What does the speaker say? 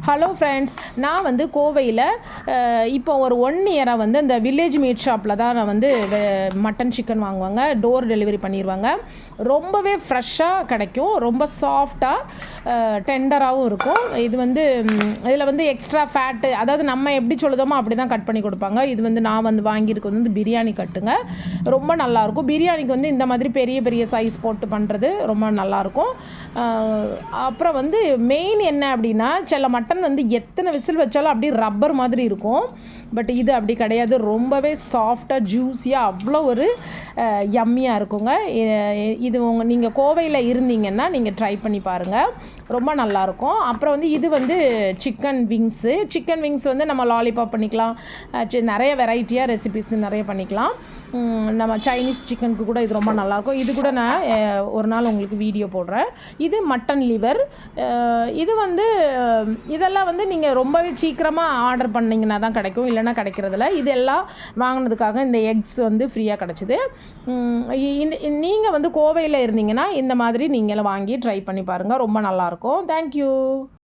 Hello friends, நான் வந்து கோவையில் இப்போ ஒரு 1 இயராக வந்து இந்த வில்லேஜ் மீட் ஷாப்பில் தான் நான் வந்து மட்டன் சிக்கன் வாங்குவாங்க. டோர் டெலிவரி பண்ணிடுவாங்க. ரொம்பவே ஃப்ரெஷ்ஷாக கிடைக்கும். ரொம்ப சாஃப்டாக டெண்டராகவும் இருக்கும். இது வந்து இதில் வந்து எக்ஸ்ட்ரா ஃபேட்டு, அதாவது நம்ம எப்படி சொல்லுதோமோ அப்படி தான் கட் பண்ணி கொடுப்பாங்க. இது வந்து நான் வந்து வாங்கியிருக்கிறது வந்து பிரியாணி கட்டுங்க. ரொம்ப நல்லாயிருக்கும். பிரியாணிக்கு வந்து இந்த மாதிரி பெரிய பெரிய சைஸ் போட்டு பண்ணுறது ரொம்ப நல்லாயிருக்கும். அப்புறம் வந்து மெயின் என்ன அப்படின்னா, சில மட்டன் வந்து எத்தனை விசில் வச்சாலும் அப்படியே ரப்பர் மாதிரி இருக்கும். பட் இது அப்படி கிடையாது. ரொம்பவே சாஃப்டாக ஜூஸியாக அவ்வளோ ஒரு யம்மியாக இருக்குங்க. இது நீங்கள் கோவையில் இருந்தீங்கன்னா நீங்கள் ட்ரை பண்ணி பாருங்கள். ரொம்ப நல்லாயிருக்கும். அப்புறம் வந்து இது வந்து சிக்கன் விங்ஸ் வந்து நம்ம லாலிபாப் பண்ணிக்கலாம். நிறைய வெரைட்டியாக ரெசிபிஸ் நிறைய பண்ணிக்கலாம். நம்ம சைனீஸ் சிக்கனுக்கு கூட இது ரொம்ப நல்லாயிருக்கும். இது கூட நான் ஒரு நாள் உங்களுக்கு வீடியோ போடுறேன். இது மட்டன் லிவர். இது வந்து இதெல்லாம் வந்து நீங்கள் ரொம்பவே சீக்கிரமாக ஆர்டர் பண்ணிங்கன்னா தான் கிடைக்கும், இல்லைன்னா கிடைக்கிறதில்ல. இதெல்லாம் வாங்கினதுக்காக இந்த எக்ஸ் வந்து ஃப்ரீயாக கிடச்சிது. நீங்கள் வந்து கோவையில் இருந்தீங்கன்னா இந்த மாதிரி நீங்களும் வாங்கி ட்ரை பண்ணி பாருங்கள். ரொம்ப நல்லாயிருக்கும். தேங்க்யூ.